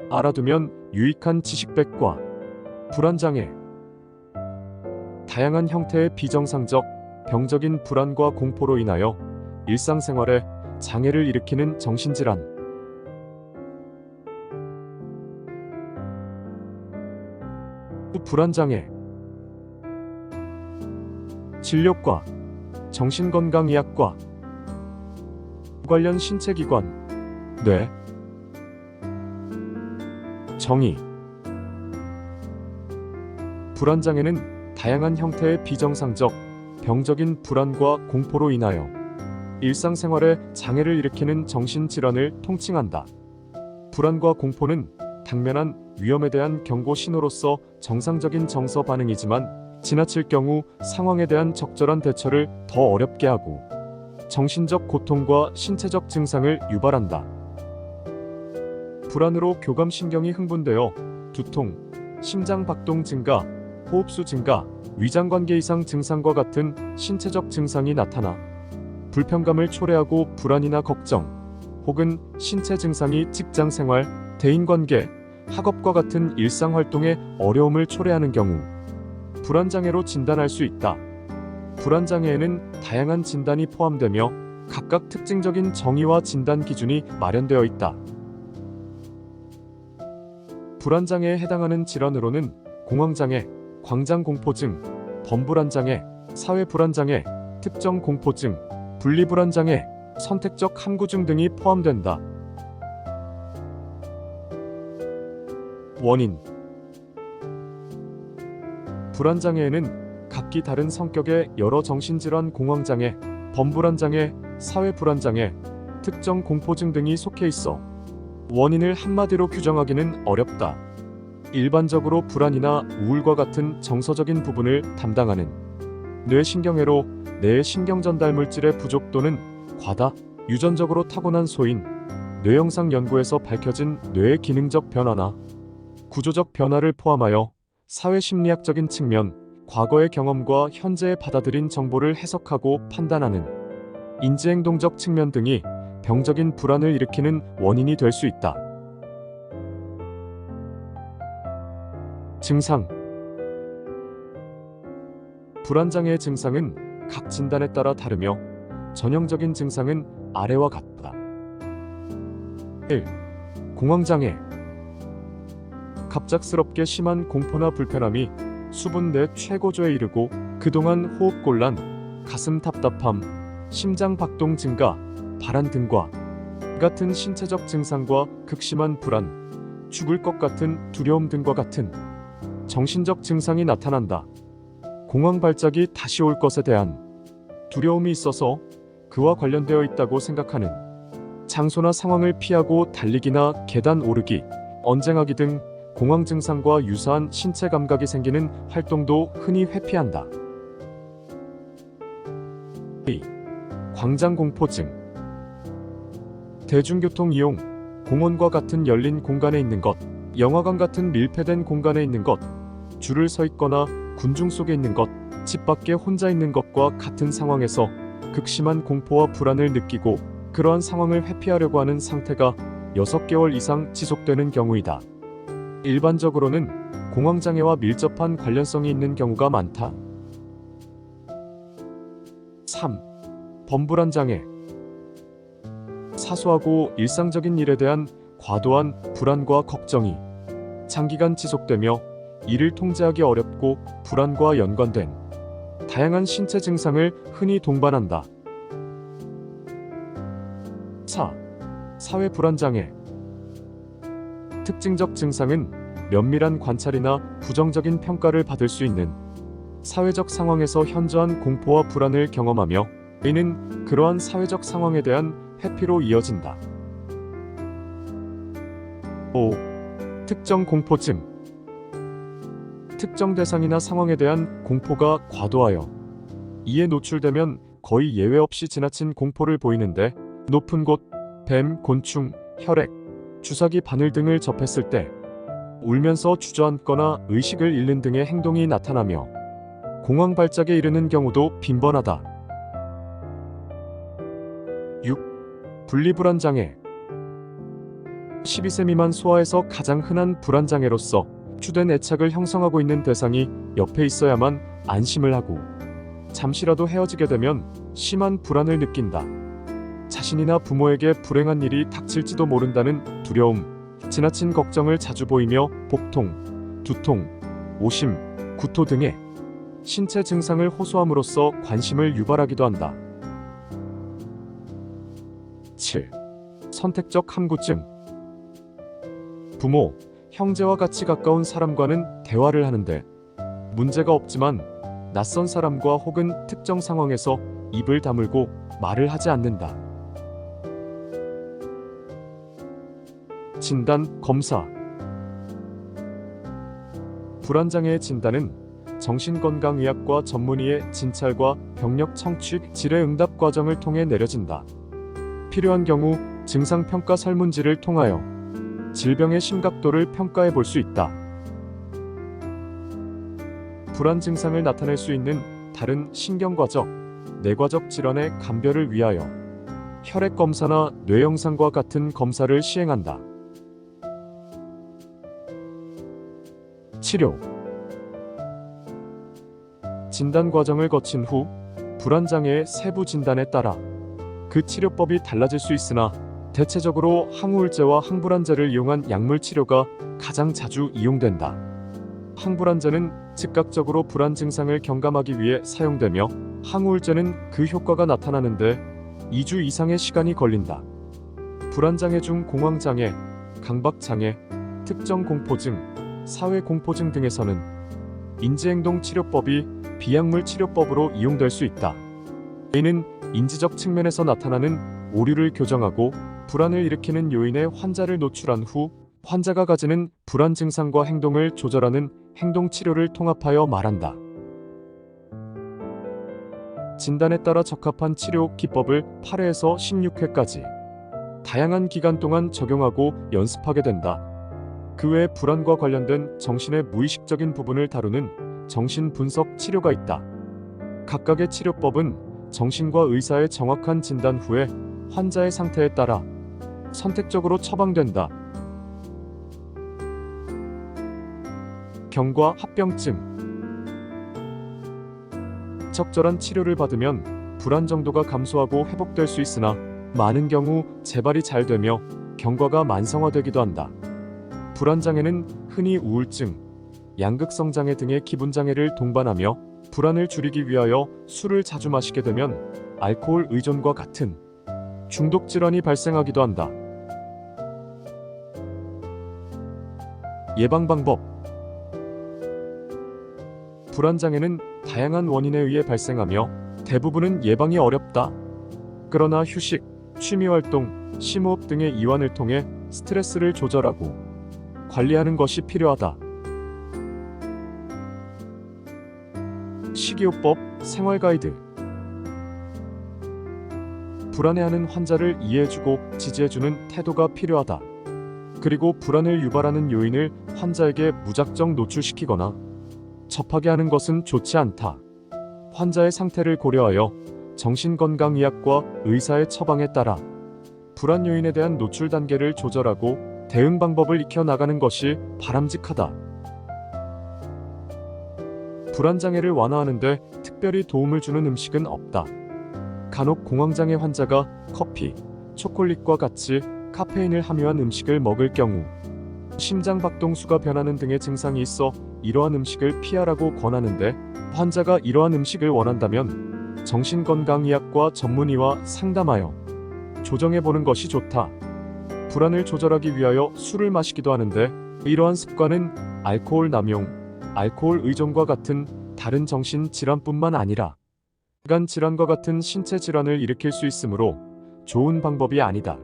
알아두면 유익한 지식백과. 불안장애. 다양한 형태의 비정상적, 병적인 불안과 공포로 인하여 일상생활에 장애를 일으키는 정신질환. 불안장애. 진료과, 정신건강의학과. 관련 신체기관, 뇌, 정의. 불안장애는 다양한 형태의 비정상적, 병적인 불안과 공포로 인하여 일상생활에 장애를 일으키는 정신질환을 통칭한다. 불안과 공포는 당면한 위험에 대한 경고 신호로서 정상적인 정서 반응이지만 지나칠 경우 상황에 대한 적절한 대처를 더 어렵게 하고 정신적 고통과 신체적 증상을 유발한다. 불안으로 교감신경이 흥분되어 두통, 심장박동 증가, 호흡수 증가, 위장관계 이상 증상과 같은 신체적 증상이 나타나 불편감을 초래하고 불안이나 걱정, 혹은 신체 증상이 직장생활, 대인관계, 학업과 같은 일상활동에 어려움을 초래하는 경우 불안장애로 진단할 수 있다. 불안장애에는 다양한 진단이 포함되며 각각 특징적인 정의와 진단 기준이 마련되어 있다. 불안장애에 해당하는 질환으로는 공황장애, 광장공포증, 범불안장애, 사회불안장애, 특정공포증, 분리불안장애, 선택적 함구증 등이 포함된다. 원인. 불안장애에는 각기 다른 성격의 여러 정신질환 공황장애, 범불안장애, 사회불안장애, 특정공포증 등이 속해 있어 원인을 한마디로 규정하기는 어렵다. 일반적으로 불안이나 우울과 같은 정서적인 부분을 담당하는 뇌신경회로 뇌의 신경전달 물질의 부족 또는 과다, 유전적으로 타고난 소인, 뇌영상 연구에서 밝혀진 뇌의 기능적 변화나 구조적 변화를 포함하여 사회심리학적인 측면, 과거의 경험과 현재에 받아들인 정보를 해석하고 판단하는 인지행동적 측면 등이 병적인 불안을 일으키는 원인이 될 수 있다. 증상. 불안장애의 증상은 각 진단에 따라 다르며 전형적인 증상은 아래와 같다. 1. 공황장애. 갑작스럽게 심한 공포나 불편함이 수분 내 최고조에 이르고 그동안 호흡곤란, 가슴 답답함, 심장 박동 증가, 발한 등과 같은 신체적 증상과 극심한 불안, 죽을 것 같은 두려움 등과 같은 정신적 증상이 나타난다. 공황 발작이 다시 올 것에 대한 두려움이 있어서 그와 관련되어 있다고 생각하는, 장소나 상황을 피하고 달리기나 계단 오르기, 언쟁하기 등 공황 증상과 유사한 신체 감각이 생기는 활동도 흔히 회피한다. 2. 광장공포증. 대중교통 이용, 공원과 같은 열린 공간에 있는 것, 영화관 같은 밀폐된 공간에 있는 것, 줄을 서 있거나 군중 속에 있는 것, 집 밖에 혼자 있는 것과 같은 상황에서 극심한 공포와 불안을 느끼고 그러한 상황을 회피하려고 하는 상태가 6개월 이상 지속되는 경우이다. 일반적으로는 공황장애와 밀접한 관련성이 있는 경우가 많다. 3. 범불안장애. 사소하고 일상적인 일에 대한 과도한 불안과 걱정이 장기간 지속되며 이를 통제하기 어렵고 불안과 연관된 다양한 신체 증상을 흔히 동반한다. 4. 사회불안장애. 특징적 증상은 면밀한 관찰이나 부정적인 평가를 받을 수 있는 사회적 상황에서 현저한 공포와 불안을 경험하며 이는 그러한 사회적 상황에 대한 회피로 이어진다. 5. 특정 공포증. 특정 대상이나 상황에 대한 공포가 과도하여 이에 노출되면 거의 예외 없이 지나친 공포를 보이는데, 높은 곳, 뱀, 곤충, 혈액, 주사기 바늘 등을 접했을 때 울면서 주저앉거나 의식을 잃는 등의 행동이 나타나며 공황 발작에 이르는 경우도 빈번하다. 6. 분리불안장애. 12세 미만 소아에서 가장 흔한 불안장애로서 주된 애착을 형성하고 있는 대상이 옆에 있어야만 안심을 하고 잠시라도 헤어지게 되면 심한 불안을 느낀다. 자신이나 부모에게 불행한 일이 닥칠지도 모른다는 두려움, 지나친 걱정을 자주 보이며 복통, 두통, 오심, 구토 등의 신체 증상을 호소함으로써 관심을 유발하기도 한다. 7. 선택적 함구증. 부모, 형제와 같이 가까운 사람과는 대화를 하는데 문제가 없지만 낯선 사람과 혹은 특정 상황에서 입을 다물고 말을 하지 않는다. 진단, 검사. 불안장애의 진단은 정신건강의학과 전문의의 진찰과 병력 청취, 질의응답 과정을 통해 내려진다. 필요한 경우 증상평가 설문지를 통하여 질병의 심각도를 평가해 볼 수 있다. 불안 증상을 나타낼 수 있는 다른 신경과적, 뇌과적 질환의 감별을 위하여 혈액 검사나 뇌 영상과 같은 검사를 시행한다. 치료. 진단 과정을 거친 후 불안장애의 세부 진단에 따라 그 치료법이 달라질 수 있으나 대체적으로 항우울제와 항불안제를 이용한 약물 치료가 가장 자주 이용된다. 항불안제는 즉각적으로 불안 증상을 경감하기 위해 사용되며 항우울제는 그 효과가 나타나는데 2주 이상의 시간이 걸린다. 불안장애 중 공황장애, 강박장애, 특정공포증, 사회공포증 등에서는 인지행동 치료법이 비약물 치료법으로 이용될 수 있다. 이는 인지적 측면에서 나타나는 오류를 교정하고 불안을 일으키는 요인에 환자를 노출한 후 환자가 가지는 불안 증상과 행동을 조절하는 행동치료를 통합하여 말한다. 진단에 따라 적합한 치료 기법을 8회에서 16회까지 다양한 기간 동안 적용하고 연습하게 된다. 그 외에 불안과 관련된 정신의 무의식적인 부분을 다루는 정신분석 치료가 있다. 각각의 치료법은 정신과 의사의 정확한 진단 후에 환자의 상태에 따라 선택적으로 처방된다. 경과 합병증. 적절한 치료를 받으면 불안 정도가 감소하고 회복될 수 있으나 많은 경우 재발이 잘 되며 경과가 만성화되기도 한다. 불안장애는 흔히 우울증, 양극성장애 등의 기분장애를 동반하며 불안을 줄이기 위하여 술을 자주 마시게 되면 알코올 의존과 같은 중독 질환이 발생하기도 한다. 예방 방법. 불안장애는 다양한 원인에 의해 발생하며 대부분은 예방이 어렵다. 그러나 휴식, 취미활동, 심호흡 등의 이완을 통해 스트레스를 조절하고 관리하는 것이 필요하다. 식이요법, 생활가이드. 불안해하는 환자를 이해해주고 지지해주는 태도가 필요하다. 그리고 불안을 유발하는 요인을 환자에게 무작정 노출시키거나 접하게 하는 것은 좋지 않다. 환자의 상태를 고려하여 정신건강의학과 의사의 처방에 따라 불안 요인에 대한 노출 단계를 조절하고 대응 방법을 익혀 나가는 것이 바람직하다. 불안장애를 완화하는데 특별히 도움을 주는 음식은 없다. 간혹 공황장애 환자가 커피, 초콜릿과 같이 카페인을 함유한 음식을 먹을 경우 심장박동수가 변하는 등의 증상이 있어 이러한 음식을 피하라고 권하는데 환자가 이러한 음식을 원한다면 정신건강의학과 전문의와 상담하여 조정해보는 것이 좋다. 불안을 조절하기 위하여 술을 마시기도 하는데 이러한 습관은 알코올 남용, 알코올 의존과 같은 다른 정신 질환뿐만 아니라 간 질환과 같은 신체 질환을 일으킬 수 있으므로 좋은 방법이 아니다.